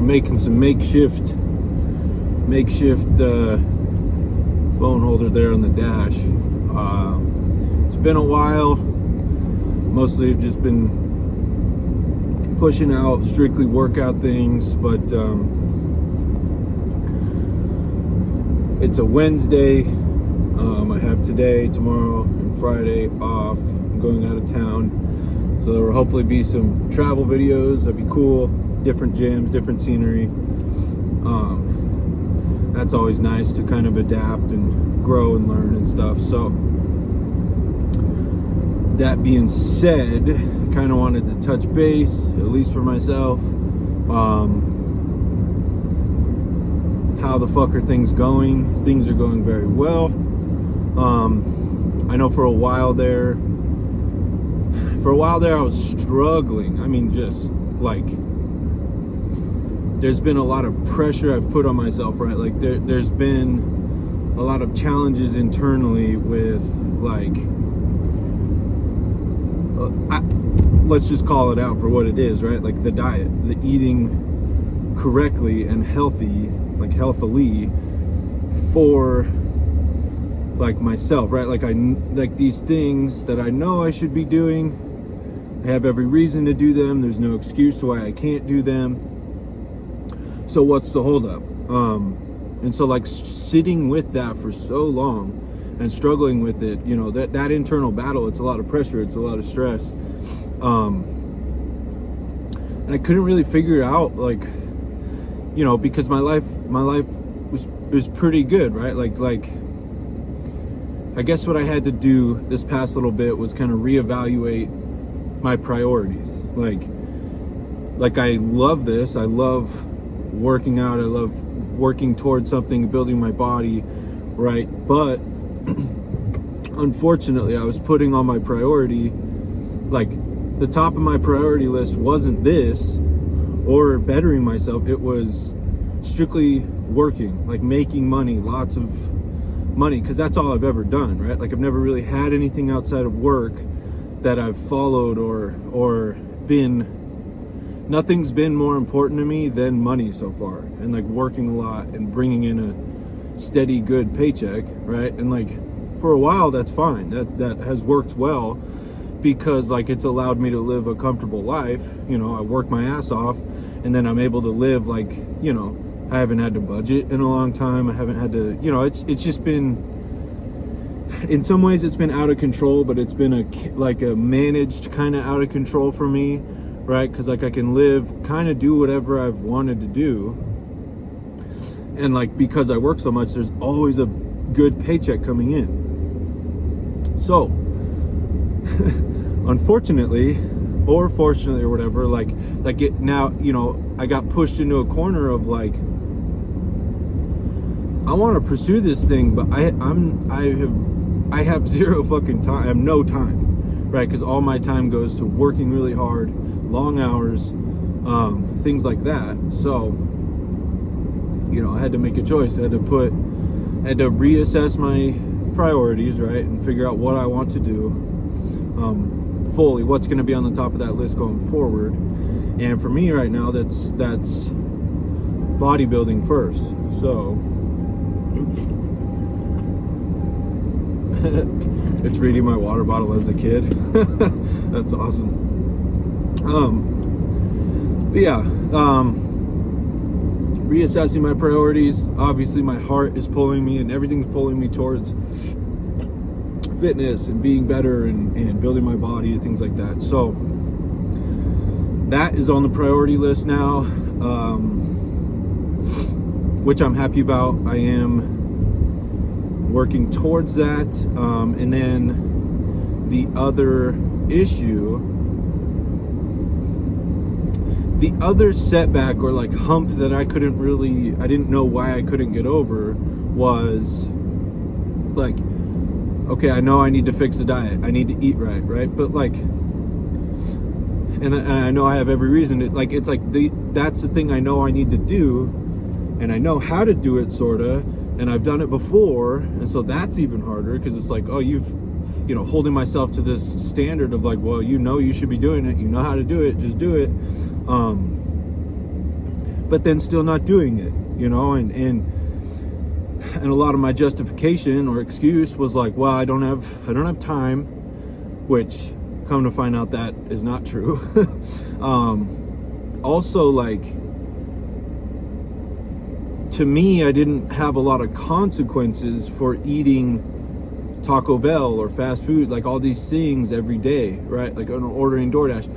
making some makeshift phone holder there on the dash. It's been a while. Mostly I've just been pushing out strictly workout things, but it's a Wednesday. I have today, tomorrow, and Friday off. I'm going out of town, so there will hopefully be some travel videos. That'd be cool. Different gyms, different scenery. That's always nice to kind of adapt and grow and learn and stuff. So that being said, I kind of wanted to touch base, at least for myself. How the fuck are things going? Things are going very well. I know for a while there I was struggling. I mean, just like, there's been a lot of pressure I've put on myself, right? Like there's been a lot of challenges internally with, like, let's just call it out for what it is, right? Like the diet, the eating correctly and healthily for, like, myself, right? Like these things that I know I should be doing, I have every reason to do them. There's no excuse why I can't do them. So what's the holdup? And so, like, sitting with that for so long and struggling with it, you know, that internal battle, it's a lot of pressure, it's a lot of stress. And I couldn't really figure it out, like, you know, because my life was pretty good, right? Like I guess what I had to do this past little bit was kind of reevaluate my priorities. Like I love this. I love working out. I love working towards something, building my body, right? But unfortunately, I was putting on my priority, like, the top of my priority list wasn't this or bettering myself. It was strictly working, like making money, lots of money, because that's all I've ever done, right? Like, I've never really had anything outside of work that I've followed or been, nothing's been more important to me than money so far, and like working a lot and bringing in a steady, good paycheck, right? And like, for a while, that's fine. That has worked well, because like it's allowed me to live a comfortable life. You know, I work my ass off, and then I'm able to live, like, you know, I haven't had to budget in a long time. I haven't had to, you know, it's just been, in some ways it's been out of control, but it's been a managed kind of out of control for me, right? Because like I can live, kind of do whatever I've wanted to do, and like, because I work so much, there's always a good paycheck coming in. So unfortunately, or fortunately, or whatever, like it now, you know, I got pushed into a corner of like, I want to pursue this thing, but I have zero fucking time. I have no time, right? Because all my time goes to working really hard, long hours, things like that. So, you know, I had to make a choice. I had to reassess my priorities, right, and figure out what I want to do, fully, what's going to be on the top of that list going forward. And for me right now, that's bodybuilding first. So it's reading my water bottle as a kid. That's awesome. But yeah, reassessing my priorities. Obviously my heart is pulling me, and everything's pulling me towards fitness and being better and building my body and things like that. So that is on the priority list now, which I'm happy about. I am working towards that. And then the other issue, the other setback or like hump that I didn't know why I couldn't get over was like, okay, I know I need to fix the diet. I need to eat right? But like, and I know I have every reason to, like, it's like that's the thing I know I need to do, and I know how to do it, sorta, and I've done it before, and so that's even harder, because it's like, oh, you know, holding myself to this standard of like, well, you know, you should be doing it, you know how to do it, just do it. but then still not doing it, you know, and a lot of my justification or excuse was like, well, I don't have time, which come to find out that is not true. Also, like, to me, I didn't have a lot of consequences for eating Taco Bell or fast food, like all these things every day, right? Like ordering DoorDash.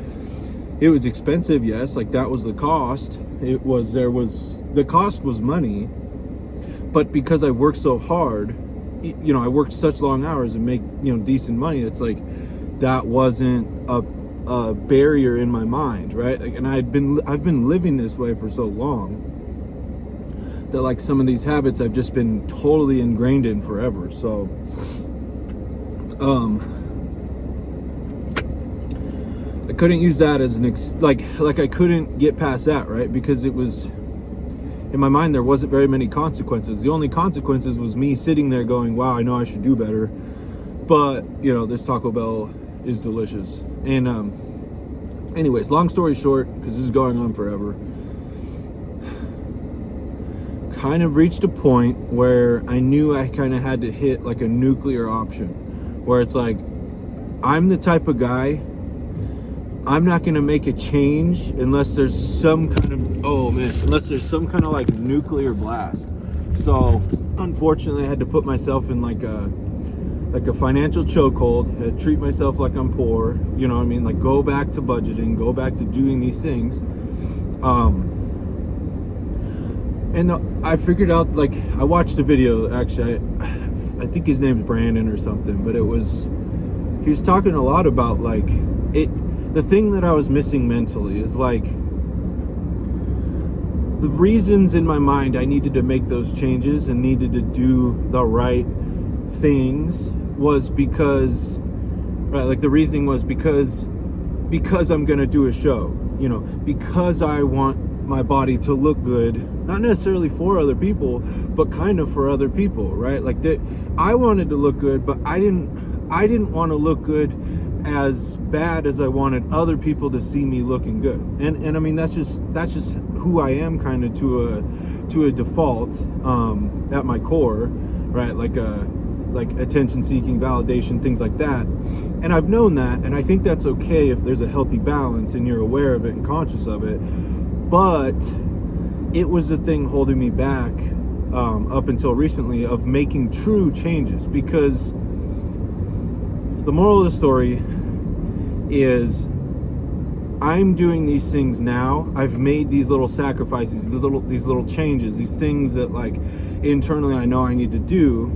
It was expensive, yes, like that was the cost. The cost was money, but because I worked so hard, you know, I worked such long hours and make, you know, decent money, it's like that wasn't a barrier in my mind, right? Like, and I've been living this way for so long that like some of these habits I've just been totally ingrained in forever. So I couldn't use that as an like I couldn't get past that, right? Because it was, in my mind, there wasn't very many consequences. The only consequences was me sitting there going, wow, I know I should do better, but you know, this Taco Bell is delicious. And anyways, long story short, because this is going on forever, kind of reached a point where I knew I kind of had to hit like a nuclear option, where it's like, I'm the type of guy, I'm not going to make a change unless there's some kind of like nuclear blast. So unfortunately I had to put myself in like a financial chokehold, had to treat myself like I'm poor, you know what I mean? Like go back to budgeting, go back to doing these things. And I figured out, like, I watched a video, actually, I think his name's Brandon or something, but he was talking a lot about like the thing that I was missing mentally is like the reasons in my mind I needed to make those changes and needed to do the right things was because, right, like the reasoning was because I'm gonna do a show, you know, because I want my body to look good, not necessarily for other people, but kind of for other people, right? Like I wanted to look good, but I didn't want to look good as bad as I wanted other people to see me looking good. And I mean, that's just who I am, kind of to a default, at my core, right? Like attention seeking, validation, things like that. And I've known that, and I think that's okay if there's a healthy balance and you're aware of it and conscious of it. But it was the thing holding me back up until recently of making true changes, because the moral of the story is I'm doing these things now. I've made these little sacrifices, these little changes, these things that like internally I know I need to do,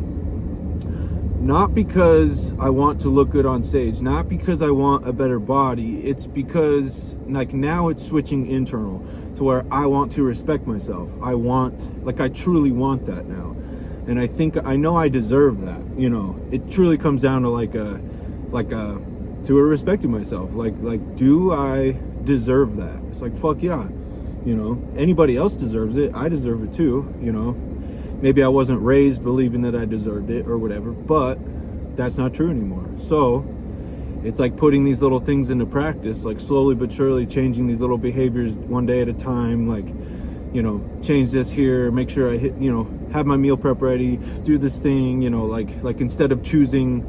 not because I want to look good on stage, not because I want a better body. It's because like now it's switching internal to where I want to respect myself. I truly want that now. And I think I know I deserve that, you know. It truly comes down to to respecting myself. Like do I deserve that? It's like, fuck yeah. You know, anybody else deserves it. I deserve it too, you know. Maybe I wasn't raised believing that I deserved it or whatever, but that's not true anymore. So it's like putting these little things into practice, like slowly but surely changing these little behaviors one day at a time. Like, you know, change this here, make sure I hit, you know, have my meal prep ready, do this thing, you know, like instead of choosing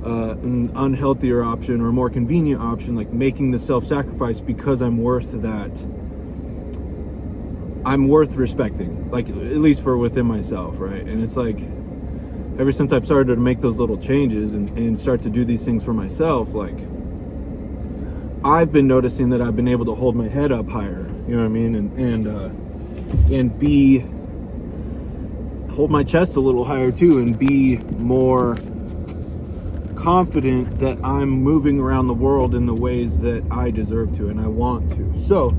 an unhealthier option or a more convenient option, like making the self-sacrifice because I'm worth that. I'm worth respecting, like at least for within myself, right? And it's like ever since I've started to make those little changes and start to do these things for myself, like I've been noticing that I've been able to hold my head up higher, you know what I mean? And hold my chest a little higher too, and be more confident that I'm moving around the world in the ways that I deserve to and I want to. So,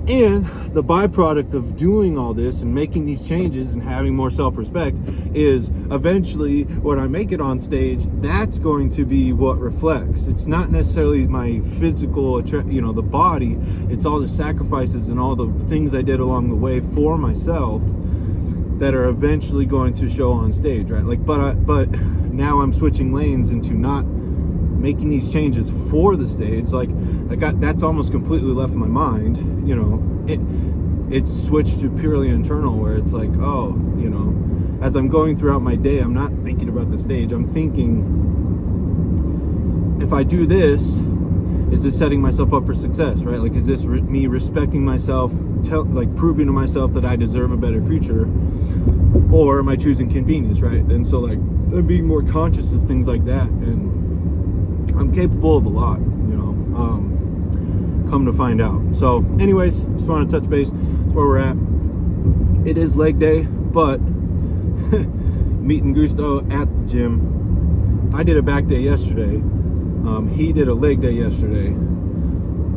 and the byproduct of doing all this and making these changes and having more self-respect is eventually when I make it on stage, that's going to be what reflects. It's not necessarily my physical, you know, the body. It's all the sacrifices and all the things I did along the way for myself that are eventually going to show on stage, right? Like, but now I'm switching lanes into not making these changes for the stage. Like that's almost completely left my mind, you know. it's switched to purely internal, where it's like, oh, you know, as I'm going throughout my day, I'm not thinking about the stage. I'm thinking, if I do this, is this setting myself up for success, right? Like, is this me respecting myself, like proving to myself that I deserve a better future, or am I choosing convenience, right? And so, like, I'm being more conscious of things like that, and I'm capable of a lot, you know, come to find out. So anyways, just want to touch base. That's where we're at. It is leg day, but meeting Gusto at the gym. I did a back day yesterday. He did a leg day yesterday.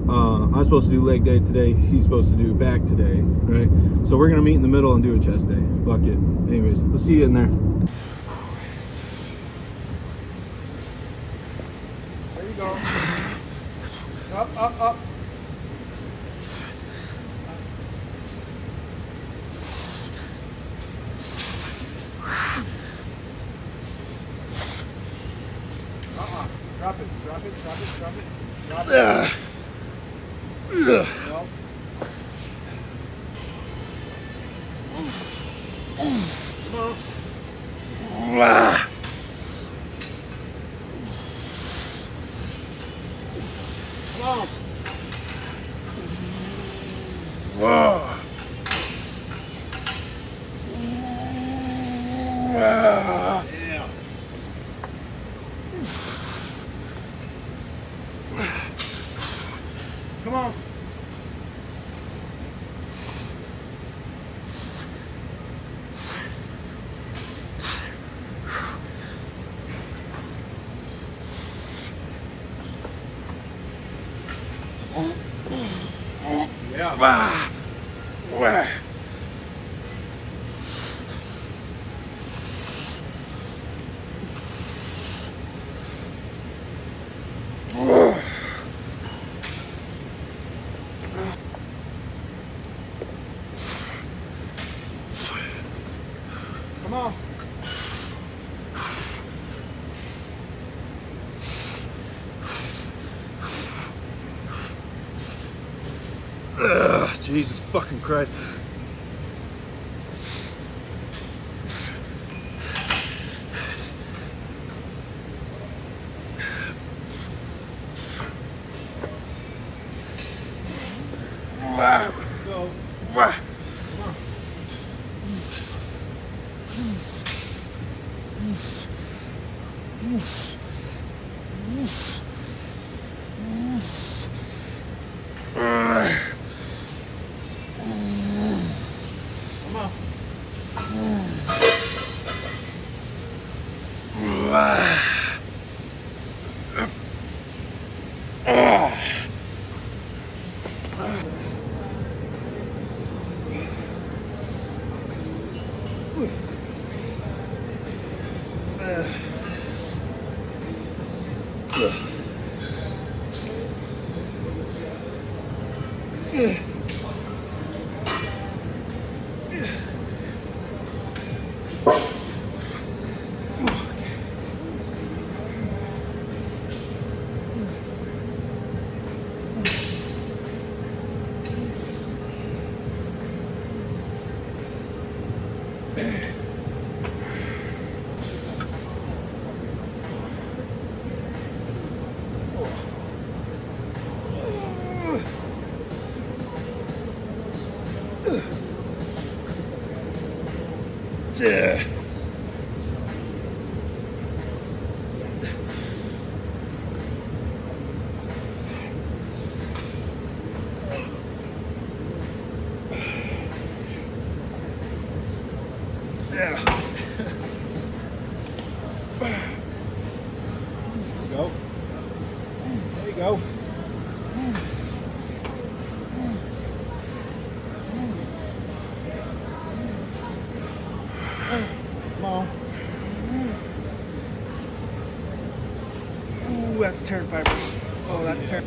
I'm supposed to do leg day today. He's supposed to do back today, right? So we're gonna meet in the middle and do a chest day. Fuck it. Anyways, let's see you in there. There you go. Up, up, up. Drop it, drop it, drop it, drop it. Drop it. No. Come on. Come on. Yeah. Come on. Yeah. Come on. Jesus fucking Christ. Go. Yeah. Go. There you go. Come on. Ooh, that's tearing fibers. Oh, that's tearing.